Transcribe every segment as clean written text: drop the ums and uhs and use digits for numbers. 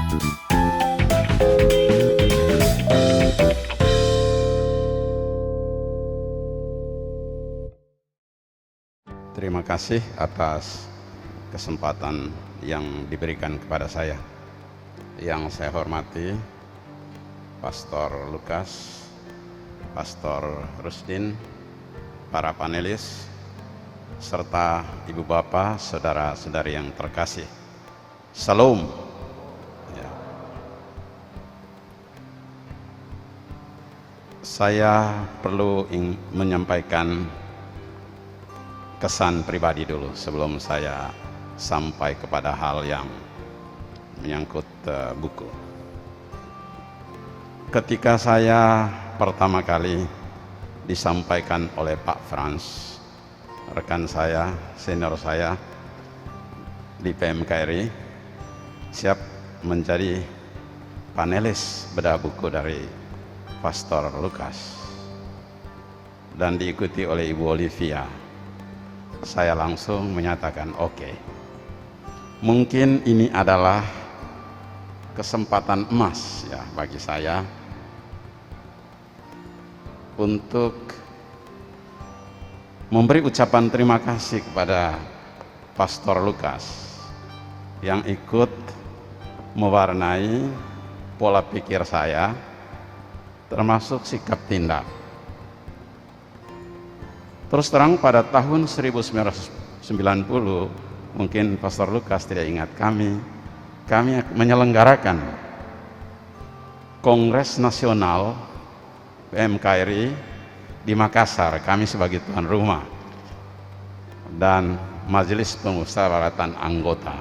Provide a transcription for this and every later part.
Terima kasih atas kesempatan yang diberikan kepada saya. Yang saya hormati Pastor Lukas, Pastor Rusdin, para panelis, serta ibu bapak, saudara-saudari yang terkasih. Salam. Ya. Saya perlu menyampaikan kesan pribadi dulu sebelum saya sampai kepada hal yang menyangkut buku. Ketika saya pertama kali disampaikan oleh Pak Frans, rekan saya, senior saya di PMKRI, siap menjadi panelis bedah buku dari Pastor Lukas dan diikuti oleh Ibu Olivia, saya langsung menyatakan oke. Mungkin ini adalah kesempatan emas ya bagi saya untuk memberi ucapan terima kasih kepada Pastor Lukas yang ikut mewarnai pola pikir saya, termasuk sikap tindak. Terus terang pada tahun 1990, mungkin Pastor Lukas tidak ingat, kami menyelenggarakan Kongres Nasional PMKRI di Makassar, kami sebagai tuan rumah, dan Majelis Pemusyawaratan Anggota.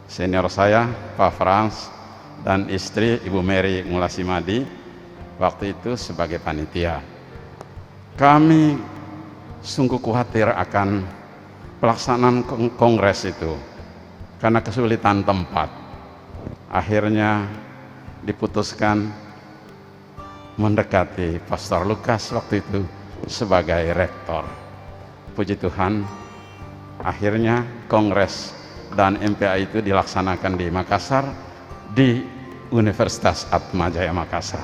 Senior saya, Pak Frans, dan istri Ibu Mary Mulasimadi, waktu itu sebagai panitia. Kami sungguh khawatir akan pelaksanaan kongres itu karena kesulitan tempat. Akhirnya diputuskan mendekati Pastor Lukas waktu itu sebagai rektor. Puji Tuhan, akhirnya kongres dan MPA itu dilaksanakan di Makassar, di Universitas Atmajaya Makassar.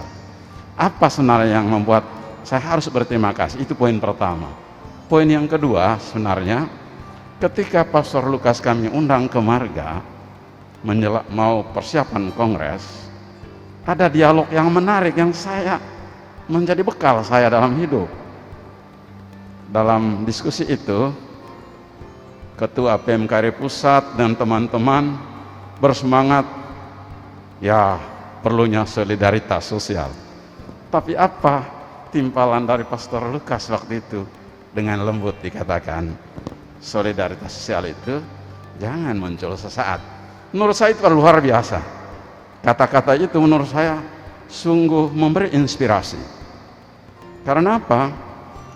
Apa sebenarnya yang membuat saya harus berterima kasih? Itu poin pertama. Poin yang kedua, sebenarnya ketika Pastor Lukas kami undang ke Marga mau persiapan kongres, ada dialog yang menarik yang saya menjadi bekal saya dalam hidup. Dalam diskusi itu, Ketua PMKRI Pusat dan teman-teman bersemangat, ya perlunya solidaritas sosial. Tapi apa timpalan dari Pastor Lukas waktu itu? Dengan lembut dikatakan, solidaritas sosial itu jangan muncul sesaat. Menurut saya itu luar biasa. Kata-kata itu menurut saya sungguh memberi inspirasi. Karena apa?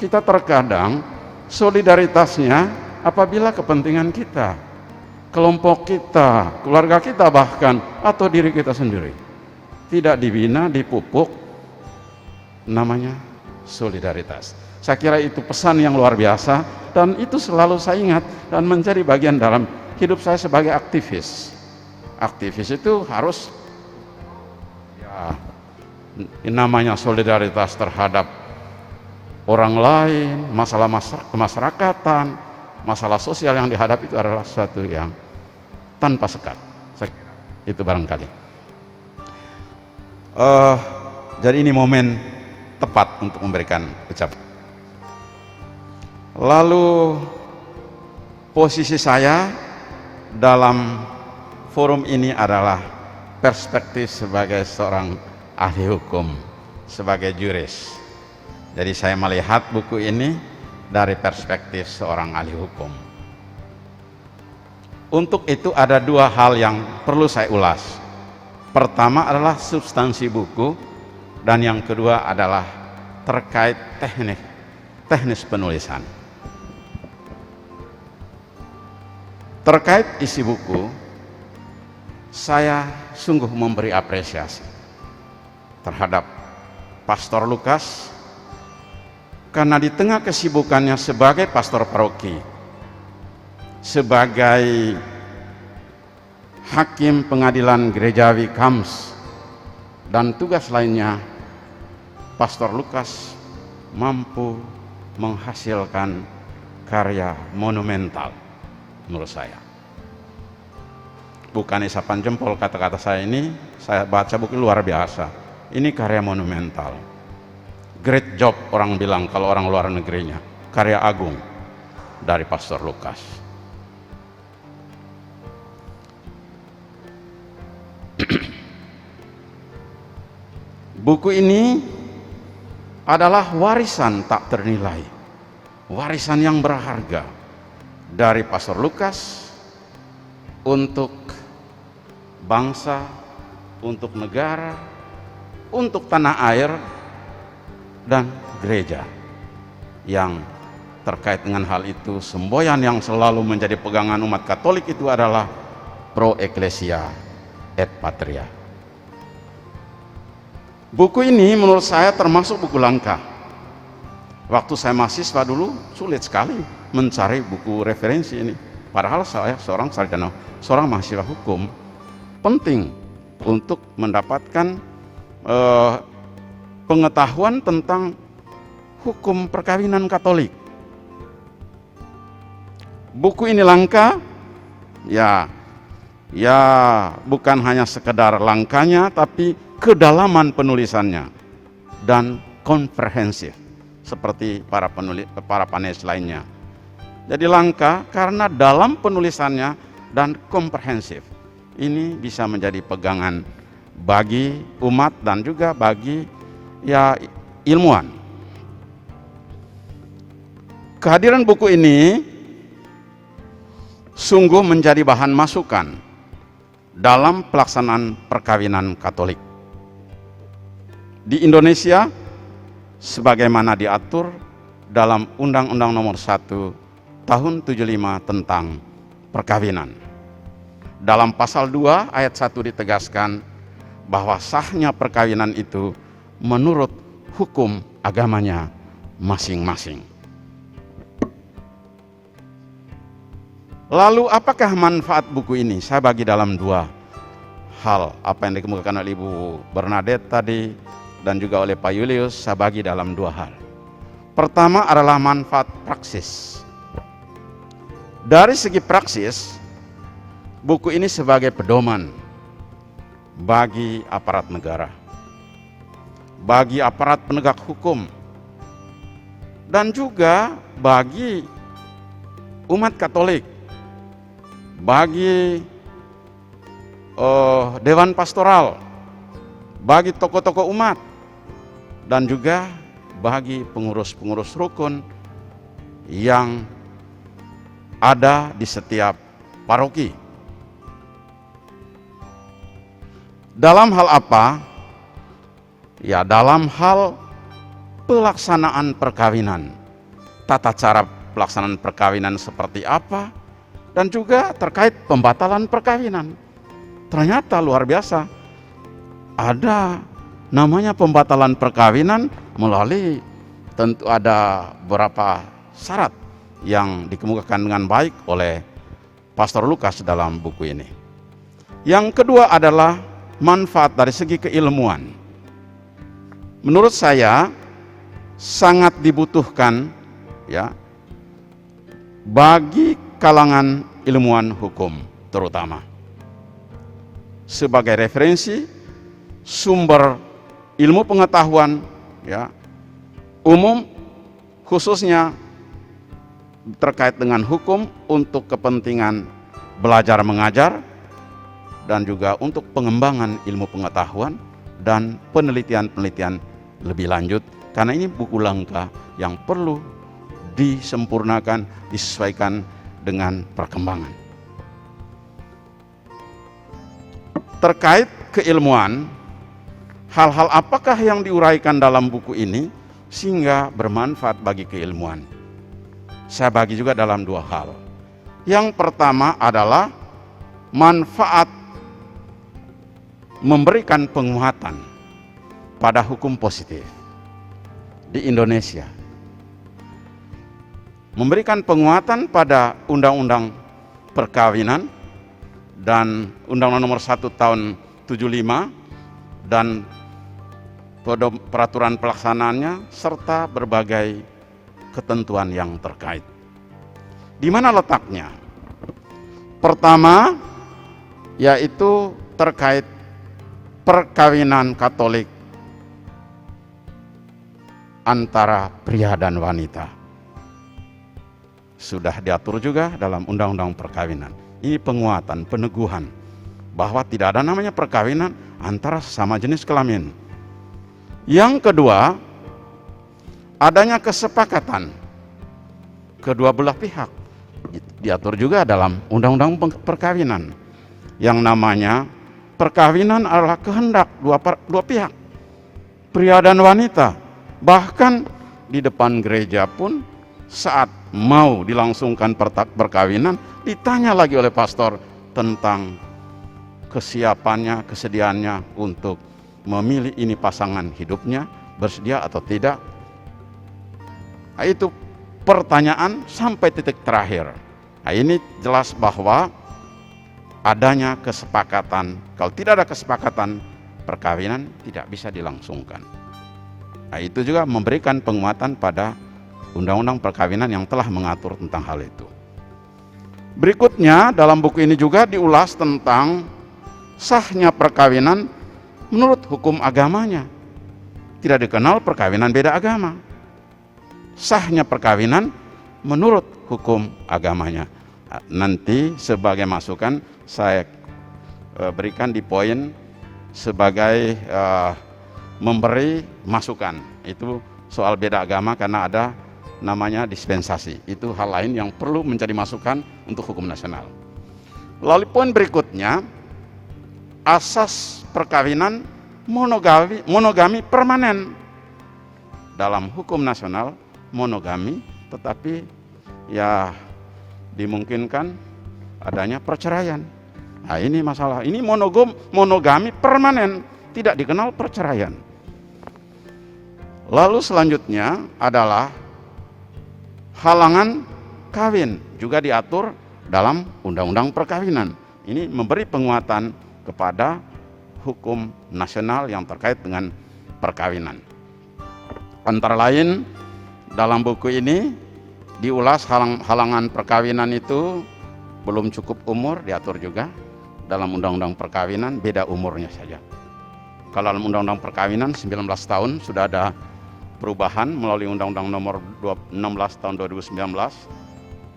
Kita terkadang solidaritasnya apabila kepentingan kita, kelompok kita, keluarga kita bahkan, atau diri kita sendiri tidak dibina, dipupuk, namanya solidaritas. Saya kira itu pesan yang luar biasa, dan itu selalu saya ingat dan menjadi bagian dalam hidup saya sebagai aktivis. Aktivis itu harus ya namanya solidaritas terhadap orang lain, masalah kemasyarakatan, masalah sosial yang dihadapi itu adalah sesuatu yang tanpa sekat. Saya kira itu barangkali. Jadi ini momen tepat untuk memberikan ucapan. Lalu posisi saya dalam forum ini adalah perspektif sebagai seorang ahli hukum, sebagai juris. Jadi saya melihat buku ini dari perspektif seorang ahli hukum. Untuk itu ada dua hal yang perlu saya ulas. Pertama adalah substansi buku, dan yang kedua adalah terkait teknis penulisan. Terkait isi buku, saya sungguh memberi apresiasi terhadap Pastor Lukas, karena di tengah kesibukannya sebagai pastor paroki, sebagai Hakim Pengadilan Gerejawi KAMS, dan tugas lainnya, Pastor Lukas mampu menghasilkan karya monumental menurut saya. Bukan isapan jempol kata-kata saya ini, saya baca buku luar biasa. Ini karya monumental. Great job orang bilang kalau orang luar negerinya. Karya agung dari Pastor Lukas. Buku ini adalah warisan tak ternilai, warisan yang berharga dari Pastor Lukas untuk bangsa, untuk negara, untuk tanah air, dan gereja. Yang terkait dengan hal itu, semboyan yang selalu menjadi pegangan umat Katolik itu adalah Pro Ecclesia et Patria. Buku ini menurut saya termasuk buku langka. Waktu saya mahasiswa dulu sulit sekali mencari buku referensi ini. Padahal saya seorang sarjana, seorang mahasiswa hukum, penting untuk mendapatkan pengetahuan tentang hukum perkawinan Katolik. Buku ini langka, ya bukan hanya sekedar langkanya, tapi kedalaman penulisannya dan komprehensif seperti para panelis lainnya. Jadi langka karena dalam penulisannya dan komprehensif. Ini bisa menjadi pegangan bagi umat dan juga bagi ilmuwan. Kehadiran buku ini sungguh menjadi bahan masukan dalam pelaksanaan perkawinan Katolik di Indonesia sebagaimana diatur dalam Undang-Undang Nomor 1 Tahun 75 tentang perkawinan. Dalam pasal 2 ayat 1 ditegaskan bahwa sahnya perkawinan itu menurut hukum agamanya masing-masing. Lalu apakah manfaat buku ini? Saya bagi dalam dua hal. Apa yang dikemukakan oleh Ibu Bernadette tadi dan juga oleh Pak Julius, saya bagi dalam dua hal. Pertama adalah manfaat praksis. Dari segi praksis, buku ini sebagai pedoman bagi aparat negara, bagi aparat penegak hukum, dan juga bagi umat Katolik, bagi dewan pastoral, bagi tokoh-tokoh umat, dan juga bagi pengurus-pengurus rukun yang ada di setiap paroki. Dalam hal apa? Ya, dalam hal pelaksanaan perkawinan. Tata cara pelaksanaan perkawinan seperti apa? Dan juga terkait pembatalan perkawinan. Ternyata luar biasa. Ada namanya pembatalan perkawinan melalui tentu ada beberapa syarat yang dikemukakan dengan baik oleh Pastor Lukas dalam buku ini. Yang kedua adalah manfaat dari segi keilmuan. Menurut saya sangat dibutuhkan ya bagi kalangan ilmuwan hukum terutama sebagai referensi sumber ilmu pengetahuan ya umum khususnya terkait dengan hukum untuk kepentingan belajar mengajar dan juga untuk pengembangan ilmu pengetahuan dan penelitian-penelitian lebih lanjut, karena ini buku langka yang perlu disempurnakan, disesuaikan dengan perkembangan. Terkait keilmuan, hal-hal apakah yang diuraikan dalam buku ini sehingga bermanfaat bagi keilmuan? Saya bagi juga dalam dua hal. Yang pertama adalah manfaat memberikan penguatan pada hukum positif di Indonesia. Memberikan penguatan pada undang-undang perkawinan dan Undang-Undang Nomor 1 Tahun 75 dan peraturan pelaksanaannya serta berbagai ketentuan yang terkait. Di mana letaknya? Pertama, yaitu terkait perkawinan Katolik antara pria dan wanita. Sudah diatur juga dalam Undang-Undang Perkawinan. Ini penguatan, peneguhan bahwa tidak ada namanya perkawinan antara sesama jenis kelamin. Yang kedua, adanya kesepakatan kedua belah pihak. Diatur juga dalam Undang-Undang Perkawinan. Yang namanya perkawinan adalah kehendak dua pihak, pria dan wanita. Bahkan di depan gereja pun saat mau dilangsungkan perkawinan, ditanya lagi oleh pastor tentang kesiapannya, kesediaannya untuk memilih ini pasangan hidupnya, bersedia atau tidak. Nah, itu pertanyaan sampai titik terakhir. Nah, ini jelas bahwa adanya kesepakatan. Kalau tidak ada kesepakatan, perkawinan tidak bisa dilangsungkan. Nah, itu juga memberikan penguatan pada Undang-Undang Perkawinan yang telah mengatur tentang hal itu. Berikutnya dalam buku ini juga diulas tentang sahnya perkawinan menurut hukum agamanya. Tidak dikenal perkawinan beda agama. Sahnya perkawinan menurut hukum agamanya. Nanti sebagai masukan saya berikan di poin sebagai memberi masukan. Itu soal beda agama karena ada namanya dispensasi. Itu hal lain yang perlu menjadi masukan untuk hukum nasional. Lalu poin berikutnya, asas perkawinan monogami permanen. Dalam hukum nasional monogami, tetapi ya dimungkinkan adanya perceraian. Nah, ini masalah. Ini monogami permanen, tidak dikenal perceraian. Lalu selanjutnya adalah halangan kawin, juga diatur dalam Undang-Undang Perkawinan. Ini memberi penguatan kepada hukum nasional yang terkait dengan perkawinan. Antara lain dalam buku ini diulas halangan perkawinan itu belum cukup umur, diatur juga dalam Undang-Undang Perkawinan, beda umurnya saja. Kalau dalam Undang-Undang Perkawinan 19 tahun sudah ada perubahan melalui Undang-Undang Nomor 16 Tahun 2019,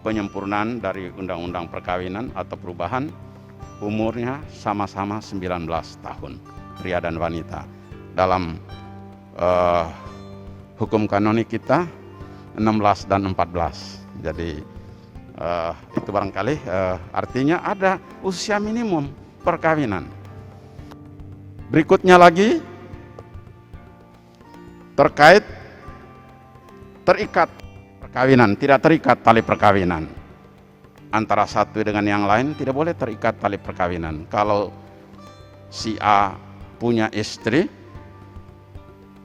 penyempurnaan dari Undang-Undang Perkawinan atau perubahan, umurnya sama-sama 19 tahun, pria dan wanita. Dalam hukum kanonik kita 16 dan 14. Jadi itu barangkali artinya ada usia minimum perkawinan. Berikutnya lagi terkait terikat perkawinan, tidak terikat tali perkawinan antara satu dengan yang lain, tidak boleh terikat tali perkawinan. Kalau si A punya istri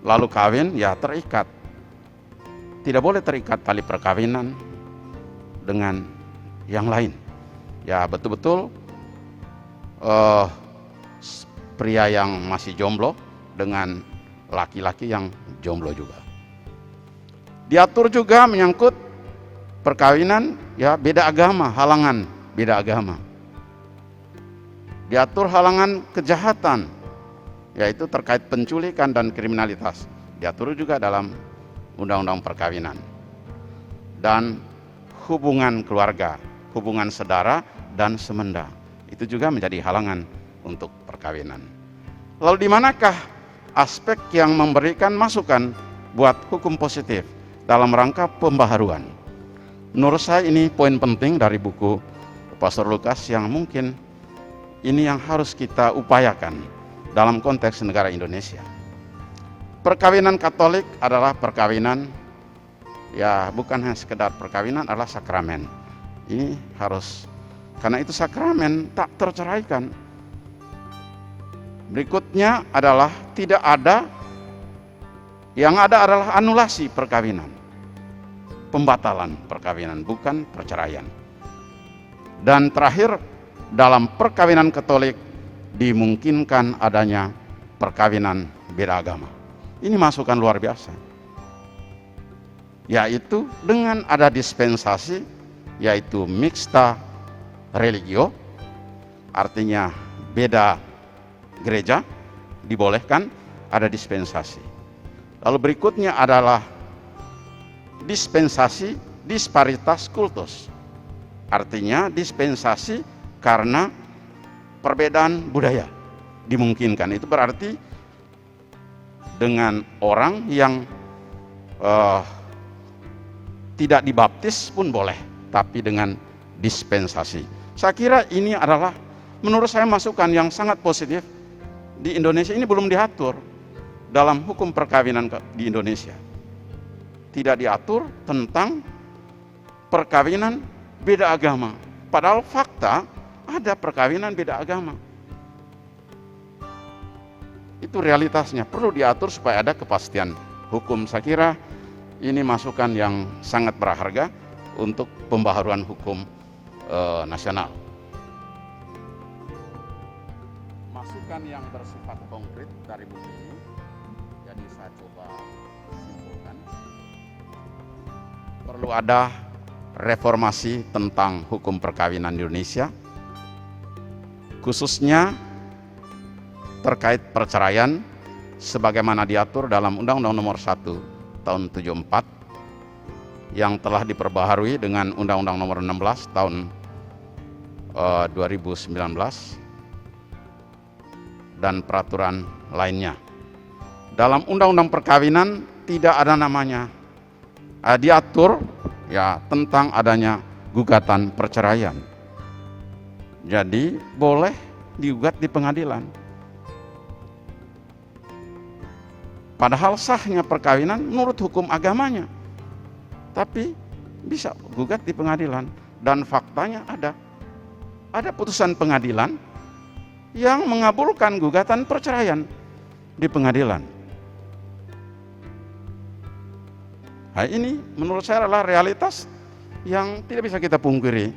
lalu kawin, ya terikat. Tidak boleh terikat tali perkawinan dengan yang lain. Ya betul-betul pria yang masih jomblo dengan laki-laki yang jomblo juga. Diatur juga menyangkut perkawinan, ya beda agama, halangan beda agama. Diatur halangan kejahatan, yaitu terkait penculikan dan kriminalitas. Diatur juga dalam Undang-Undang Perkawinan. Dan hubungan keluarga, hubungan saudara dan semenda, itu juga menjadi halangan untuk perkawinan. Lalu di manakah aspek yang memberikan masukan buat hukum positif dalam rangka pembaharuan? Menurut saya ini poin penting dari buku Pastor Lukas yang mungkin ini yang harus kita upayakan dalam konteks negara Indonesia. Perkawinan Katolik adalah perkawinan, ya bukan hanya sekedar perkawinan, adalah sakramen. Ini harus, karena itu sakramen tak terceraikan. Berikutnya adalah tidak ada, yang ada adalah anulasi perkawinan, pembatalan perkawinan, bukan perceraian. Dan terakhir, dalam perkawinan Katolik dimungkinkan adanya perkawinan beda agama. Ini masukan luar biasa. Yaitu dengan ada dispensasi, yaitu mixta religio, artinya beda gereja dibolehkan, ada dispensasi. Lalu berikutnya adalah dispensasi disparitas kultus, artinya dispensasi karena perbedaan budaya dimungkinkan. Itu berarti dengan orang yang tidak dibaptis pun boleh, tapi dengan dispensasi. Saya kira ini adalah menurut saya masukan yang sangat positif. Di Indonesia ini belum diatur dalam hukum perkawinan di Indonesia. Tidak diatur tentang perkawinan beda agama. Padahal fakta ada perkawinan beda agama. Itu realitasnya, perlu diatur supaya ada kepastian hukum. Saya kira ini masukan yang sangat berharga untuk pembaharuan hukum nasional. Masukan yang bersifat konkret dari buku ini, jadi saya coba simpulkan. Perlu ada reformasi tentang hukum perkawinan di Indonesia, khususnya terkait perceraian sebagaimana diatur dalam Undang-Undang Nomor 1 tahun 74 yang telah diperbaharui dengan Undang-Undang Nomor 16 tahun 2019 dan peraturan lainnya. Dalam Undang-Undang Perkawinan tidak ada namanya diatur ya tentang adanya gugatan perceraian. Jadi boleh digugat di pengadilan. Padahal sahnya perkawinan menurut hukum agamanya, tapi bisa gugat di pengadilan. Dan faktanya ada putusan pengadilan yang mengabulkan gugatan perceraian di pengadilan. Nah, ini menurut saya adalah realitas yang tidak bisa kita pungkiri,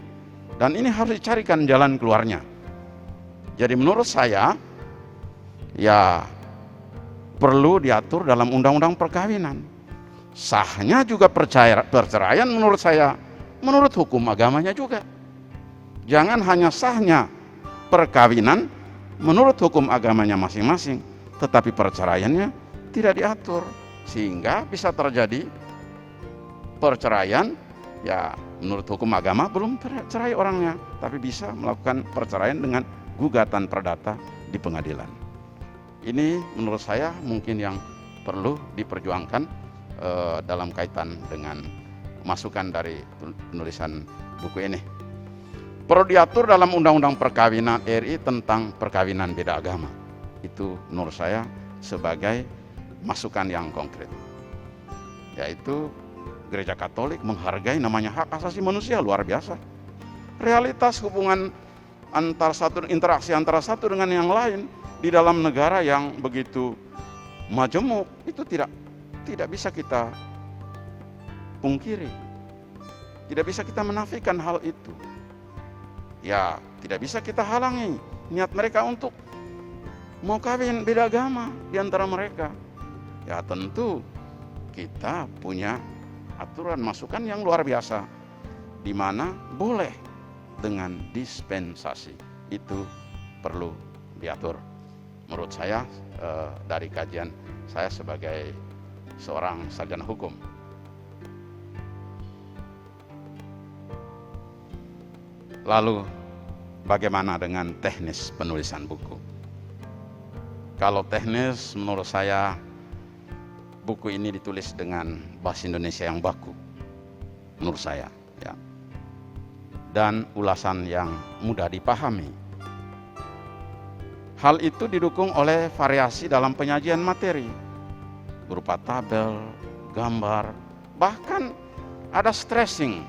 dan ini harus dicarikan jalan keluarnya. Jadi menurut saya ya perlu diatur dalam undang-undang perkawinan. Sahnya juga perceraian menurut saya, menurut hukum agamanya juga. Jangan hanya sahnya perkawinan menurut hukum agamanya masing-masing, tetapi perceraiannya tidak diatur, sehingga bisa terjadi perceraian ya menurut hukum agama belum cerai orangnya, tapi bisa melakukan perceraian dengan gugatan perdata di pengadilan. Ini menurut saya mungkin yang perlu diperjuangkan dalam kaitan dengan masukan dari penulisan buku ini. Perlu diatur dalam Undang-Undang Perkawinan RI tentang perkawinan beda agama. Itu menurut saya sebagai masukan yang konkret. Yaitu Gereja Katolik menghargai namanya hak asasi manusia, luar biasa. Realitas hubungan interaksi antara satu dengan yang lain di dalam negara yang begitu majemuk itu tidak bisa kita pungkiri, tidak bisa kita menafikan hal itu. Ya, tidak bisa kita halangi niat mereka untuk mau kawin beda agama di antara mereka. Ya tentu kita punya aturan masukan yang luar biasa, di mana boleh dengan dispensasi. Itu perlu diatur. Menurut saya dari kajian saya sebagai seorang sarjana hukum. Lalu bagaimana dengan teknis penulisan buku? Kalau teknis menurut saya buku ini ditulis dengan bahasa Indonesia yang baku menurut saya ya. Dan ulasan yang mudah dipahami. Hal itu didukung oleh variasi dalam penyajian materi berupa tabel, gambar, bahkan ada stressing,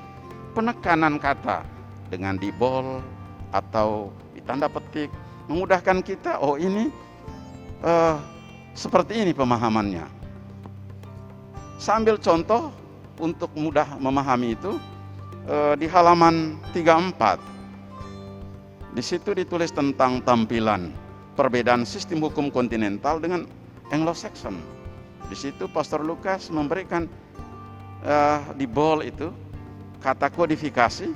penekanan kata dengan di bold atau di tanda petik, memudahkan kita, oh ini seperti ini pemahamannya. Sambil contoh untuk mudah memahami itu di halaman 34 Di situ ditulis tentang tampilan perbedaan sistem hukum kontinental dengan Anglo-Saxon. Di situ Pastor Lukas memberikan di bold itu kata kodifikasi,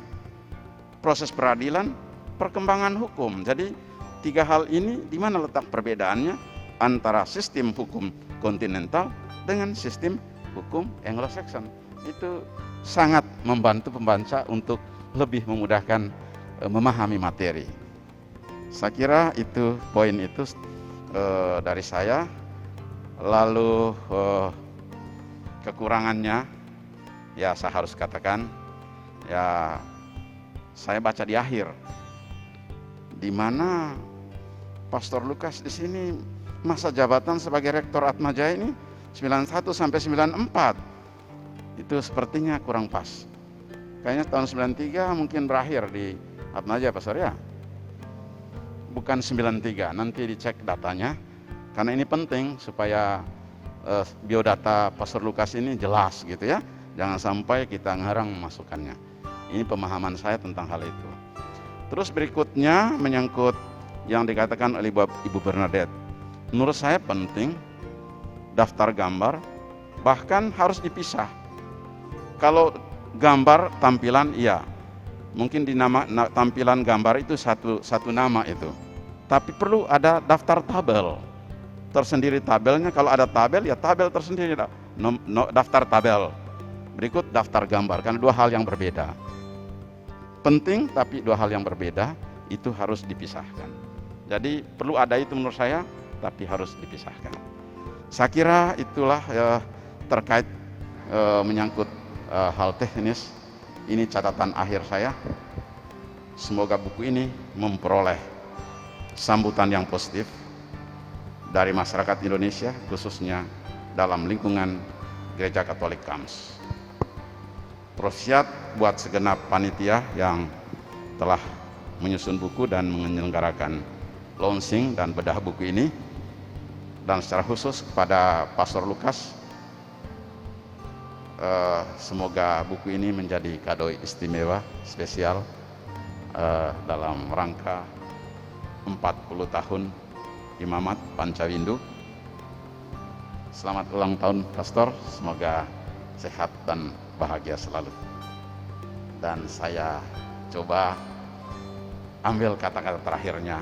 proses peradilan, perkembangan hukum. Jadi 3 hal ini di mana letak perbedaannya antara sistem hukum kontinental dengan sistem hukum Anglo-Saxon. Itu sangat membantu pembaca untuk lebih memudahkan memahami materi. Saya kira itu poin itu dari saya. Lalu kekurangannya, ya saya harus katakan, ya saya baca di akhir, di mana Pastor Lukas di sini masa jabatan sebagai rektor Atmajaya ini 91 sampai 94. Itu sepertinya kurang pas. Kayaknya tahun 93 mungkin berakhir di Atmajaya, Pastor ya. Bukan 93, nanti dicek datanya. Karena ini penting supaya biodata Pastor Lukas ini jelas gitu ya. Jangan sampai kita ngarang masukannya. Ini pemahaman saya tentang hal itu. Terus berikutnya menyangkut yang dikatakan oleh Ibu Bernadette. Menurut saya penting daftar gambar, bahkan harus dipisah. Kalau gambar tampilan iya, mungkin di nama tampilan gambar itu satu nama itu. Tapi perlu ada daftar tabel tersendiri, tabelnya kalau ada tabel ya tabel tersendiri, daftar tabel. Berikut daftar gambar, karena 2 hal yang berbeda. Penting tapi 2 hal yang berbeda, itu harus dipisahkan. Jadi perlu ada itu menurut saya, tapi harus dipisahkan. Saya kira itulah terkait menyangkut hal teknis. Ini catatan akhir saya. Semoga buku ini memperoleh sambutan yang positif dari masyarakat Indonesia, khususnya dalam lingkungan Gereja Katolik KAMS. Profisiat buat segenap panitia yang telah menyusun buku dan menyelenggarakan launching dan bedah buku ini, dan secara khusus kepada Pastor Lukas. Semoga buku ini menjadi kado istimewa, spesial dalam rangka 40 tahun Imamat Pancawindu. Selamat ulang tahun Pastor, semoga sehat dan bahagia selalu. Dan saya coba ambil kata-kata terakhirnya.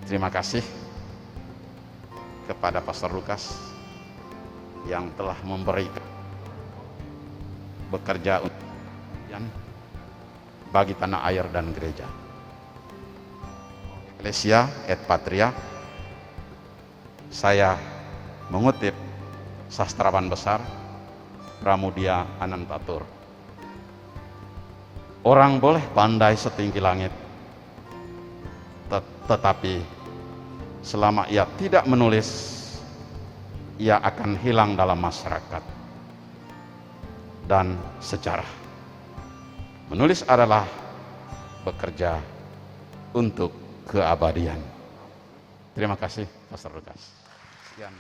Terima kasih kepada Pastor Lukas yang telah memberi bekerja bagi tanah air dan gereja. Ecclesia et Patria. Saya mengutip sastrawan besar Pramudia Anantatur. Orang boleh pandai setinggi langit, tetapi selama ia tidak menulis, ia akan hilang dalam masyarakat dan sejarah. Menulis adalah bekerja untuk keabadian. Terima kasih, Pastor Lukas. Sekian.